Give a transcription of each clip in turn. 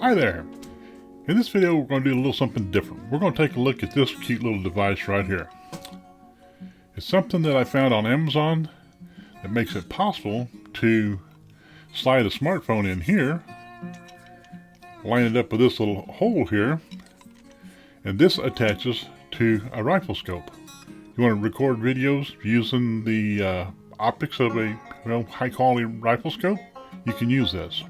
Hi there! In this video we're going to do a little something different. We're going to take a look at this cute little device right here. It's something that I found on Amazon that makes it possible to slide a smartphone in here, line it up with this little hole here, and this attaches to a rifle scope. You want to record videos using the optics of a high quality rifle scope? You can use this.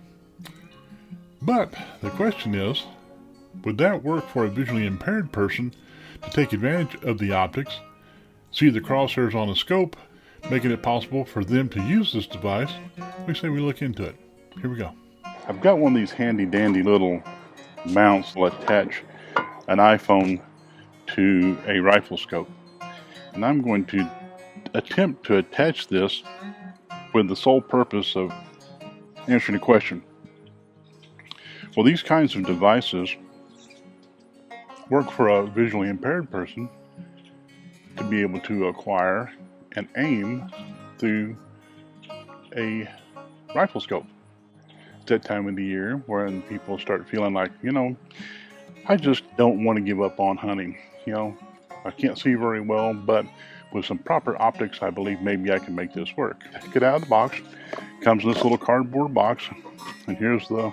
But the question is, would that work for a visually impaired person to take advantage of the optics, see the crosshairs on the scope, making it possible for them to use this device? We say we look into it. Here we go. I've got one of these handy dandy little mounts that will attach an iPhone to a rifle scope. And I'm going to attempt to attach this with the sole purpose of answering a question. Well, these kinds of devices work for a visually impaired person to be able to acquire and aim through a rifle scope. It's that time of the year when people start feeling like, I just don't want to give up on hunting. I can't see very well, but with some proper optics, I believe maybe I can make this work. Get out of the box. Comes in this little cardboard box, and here's the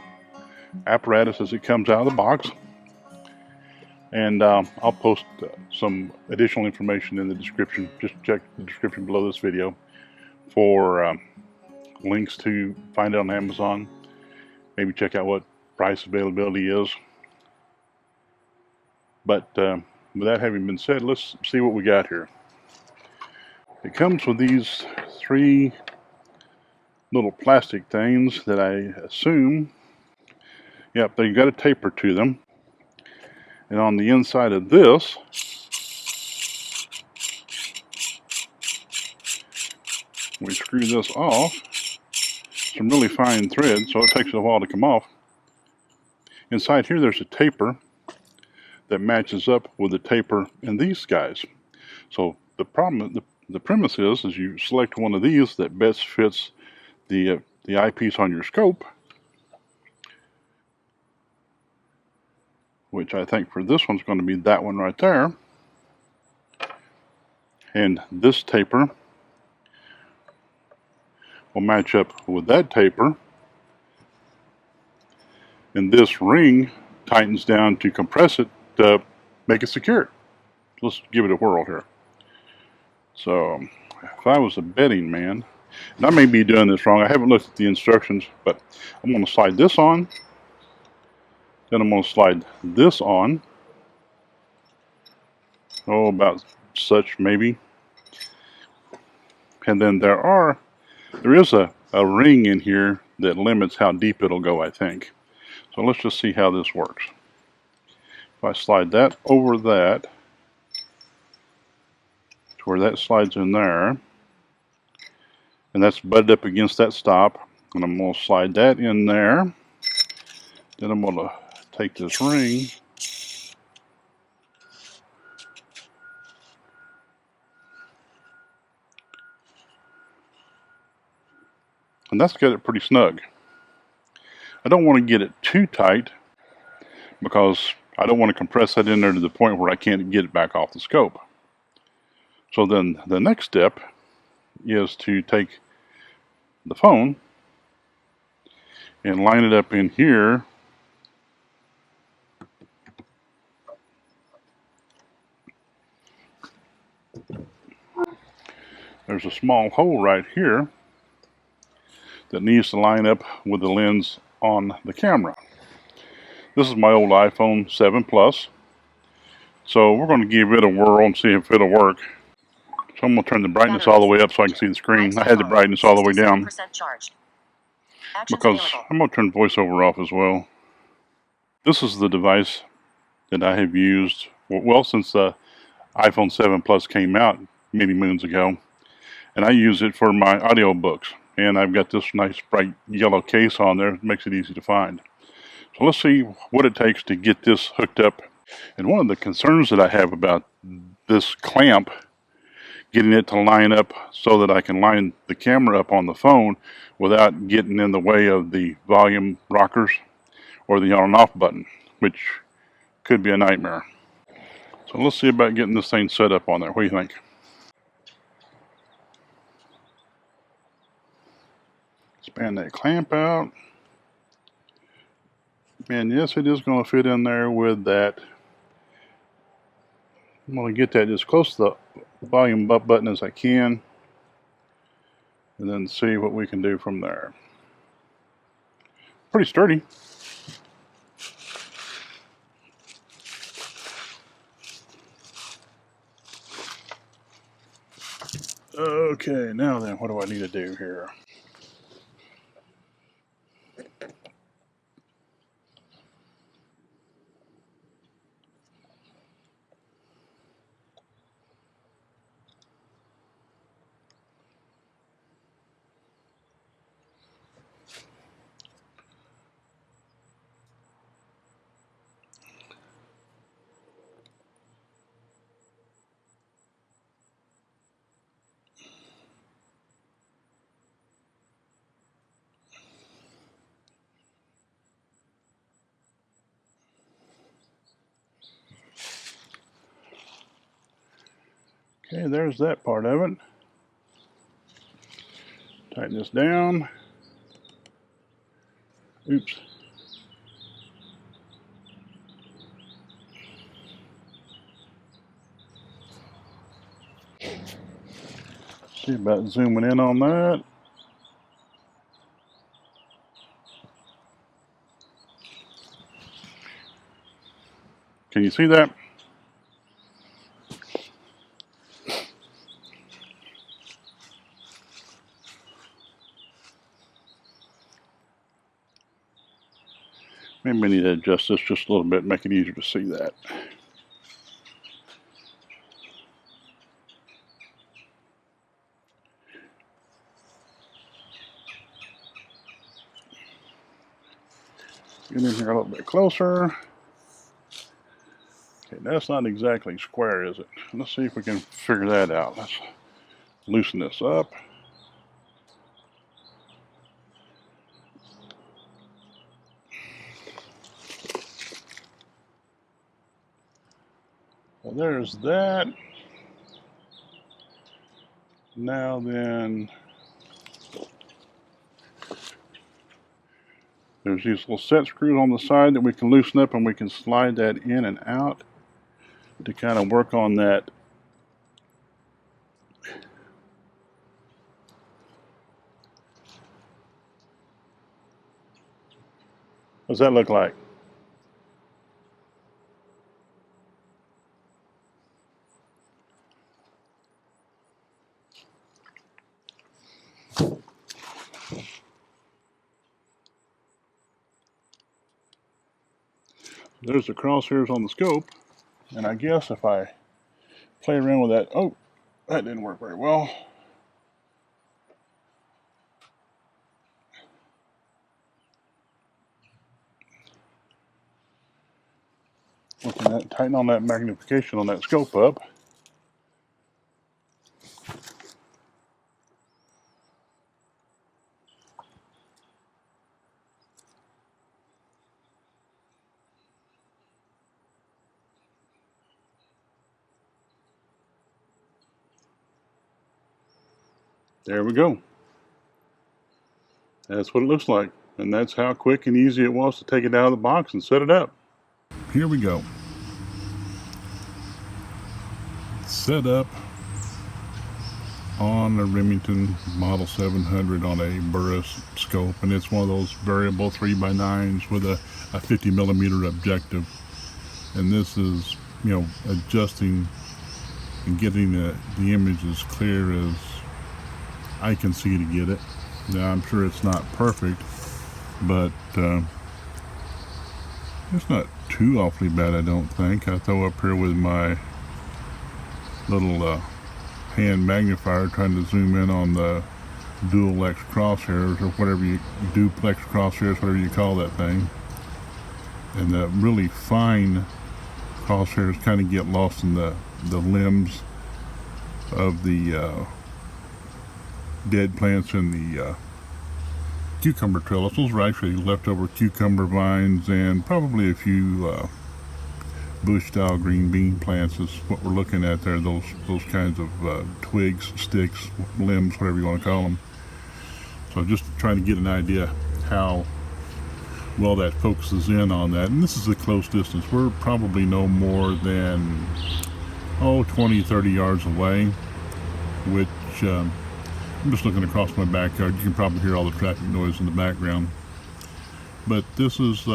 apparatus as it comes out of the box. And I'll post some additional information in the description. Just check the description below this video for links to find it on Amazon. Maybe check out what price availability is. But with that having been said, let's see what we got here. It comes with these three little plastic things that I assume, yep, they've got a taper to them. And on the inside of this, we screw this off. Some really fine thread, so it takes a while to come off. Inside here there's a taper that matches up with the taper in these guys. So the premise is you select one of these that best fits the eyepiece on your scope, which I think for this one's going to be that one right there. And this taper will match up with that taper. And this ring tightens down to compress it to make it secure. Let's give it a whirl here. So, if I was a betting man, and I may be doing this wrong, I haven't looked at the instructions, but I'm going to slide this on. Then I'm going to slide this on. Oh, about such maybe. And then there is a ring in here that limits how deep it'll go, I think. So let's just see how this works. If I slide that over that, to where that slides in there, and that's butted up against that stop, and I'm going to slide that in there. Then I'm going to take this ring and that's got it pretty snug. I don't want to get it too tight because I don't want to compress that in there to the point where I can't get it back off the scope. So then the next step is to take the phone and line it up in here There's a small hole right here that needs to line up with the lens on the camera. This is my old iPhone 7 Plus. So we're going to give it a whirl and see if it'll work. So I'm going to turn the brightness all the way up so I can see the screen. I had the brightness all the way down because I'm going to turn voiceover off as well. This is the device that I have used, well, since the iPhone 7 Plus came out many moons ago. And I use it for my audiobooks. And I've got this nice bright yellow case on there. It makes it easy to find. So let's see what it takes to get this hooked up. And one of the concerns that I have about this clamp, getting it to line up so that I can line the camera up on the phone without getting in the way of the volume rockers or the on and off button, which could be a nightmare. So let's see about getting this thing set up on there. What do you think? Expand that clamp out. And yes, it is going to fit in there with that. I'm going to get that as close to the volume up button as I can, and then see what we can do from there. Pretty sturdy. Okay, now then, what do I need to do here? Okay, there's that part of it. Tighten this down. Oops. See about zooming in on that. Can you see that? Maybe we need to adjust this just a little bit, make it easier to see that. Get in here a little bit closer. Okay, that's not exactly square, is it? Let's see if we can figure that out. Let's loosen this up. Well, there's that. Now then, there's these little set screws on the side that we can loosen up, and we can slide that in and out to kind of work on that. What does that look like? There's the crosshairs on the scope, and I guess if I play around with that, oh, that didn't work very well. Looking at tighten on that magnification on that scope up. There we go. That's what it looks like. And that's how quick and easy it was to take it out of the box and set it up. Here we go. Set up on a Remington Model 700 on a Burris scope. And it's one of those variable 3x9s with a 50mm objective. And this is, adjusting and getting the image as clear as I can see to get it. Now, I'm sure it's not perfect, but it's not too awfully bad, I don't think. I throw up here with my little hand magnifier trying to zoom in on the dual X crosshairs, or whatever you duplex crosshairs, whatever you call that thing. And the really fine crosshairs kind of get lost in the limbs of the dead plants in the cucumber trellis. Those are actually leftover cucumber vines and probably a few bush-style green bean plants is what we're looking at there. Those kinds of twigs, sticks, limbs, whatever you want to call them. So just trying to get an idea how well that focuses in on that. And this is a close distance. We're probably no more than 20, 30 yards away, which I'm just looking across my backyard. You can probably hear all the traffic noise in the background. But this is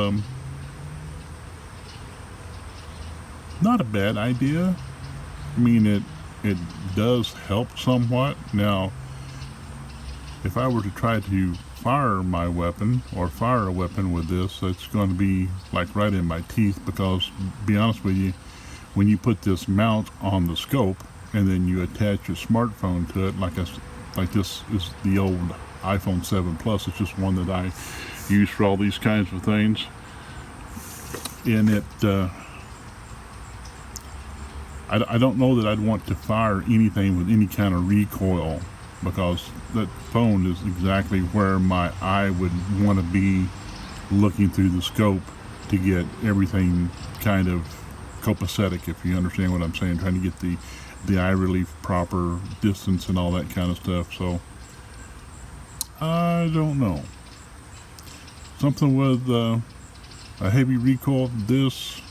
not a bad idea. I mean, it does help somewhat. Now, if I were to try to fire my weapon or fire a weapon with this, it's going to be like right in my teeth, because to be honest with you, when you put this mount on the scope and then you attach your smartphone to it, like this is the old iPhone 7 Plus. It's just one that I use for all these kinds of things, and it I don't know that I'd want to fire anything with any kind of recoil, because that phone is exactly where my eye would want to be looking through the scope to get everything kind of copacetic, if you understand what I'm saying, trying to get the eye relief proper distance and all that kind of stuff. So I don't know. Something with a heavy recoil, this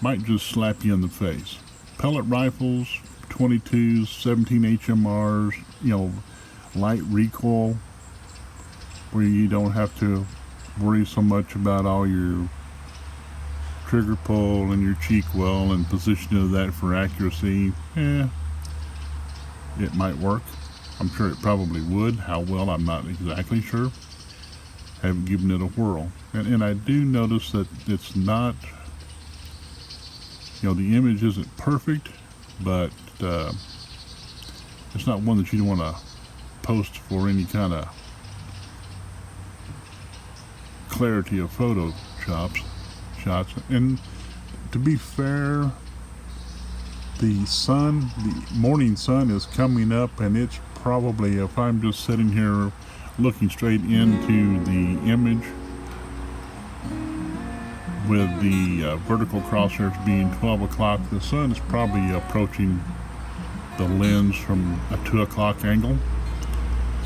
might just slap you in the face. Pellet rifles, 22s, 17 HMRs, light recoil, where you don't have to worry so much about all your trigger pull and your cheek well and positioning of that for accuracy. It might work. I'm sure it probably would. How well, I'm not exactly sure. Haven't given it a whirl. And I do notice that it's not, the image isn't perfect, but it's not one that you want to post for any kind of clarity of photo shots. And to be fair, the morning sun is coming up, and it's probably, if I'm just sitting here looking straight into the image with the vertical crosshairs being 12 o'clock, the sun is probably approaching the lens from a 2 o'clock angle.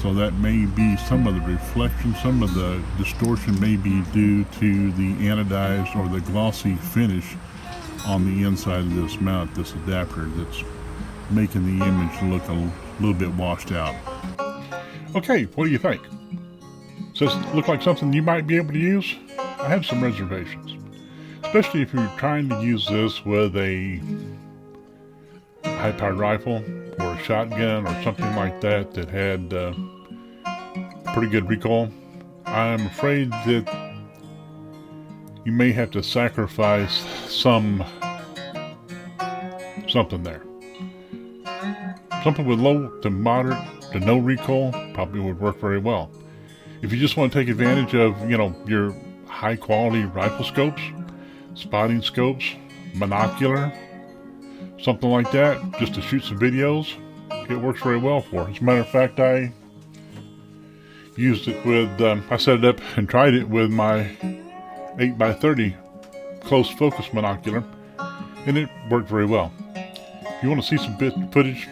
So that may be some of the reflection, some of the distortion may be due to the anodized or the glossy finish on the inside of this mount, this adapter, that's making the image look a little bit washed out. Okay, what do you think? Does this look like something you might be able to use? I have some reservations, especially if you're trying to use this with a high-powered rifle or a shotgun or something like that that had pretty good recoil. I'm afraid that you may have to sacrifice something there. Something with low to moderate to no recoil probably would work very well. If you just want to take advantage of, your high-quality rifle scopes, spotting scopes, monocular, something like that, just to shoot some videos, it works very well for. As a matter of fact, I used it with, I set it up and tried it with my 8x30 close focus monocular, and it worked very well. If you want to see some footage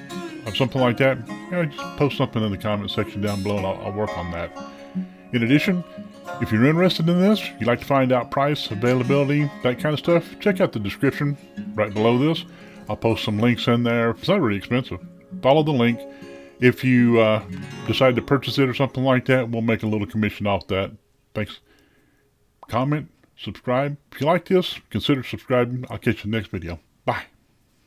of something like that, just post something in the comment section down below and I'll work on that. In addition, if you're interested in this, you'd like to find out price, availability, that kind of stuff, check out the description right below this. I'll post some links in there. It's not really expensive. Follow the link. If you decide to purchase it or something like that, we'll make a little commission off that. Thanks. Comment, subscribe. If you like this, consider subscribing. I'll catch you in the next video. Bye.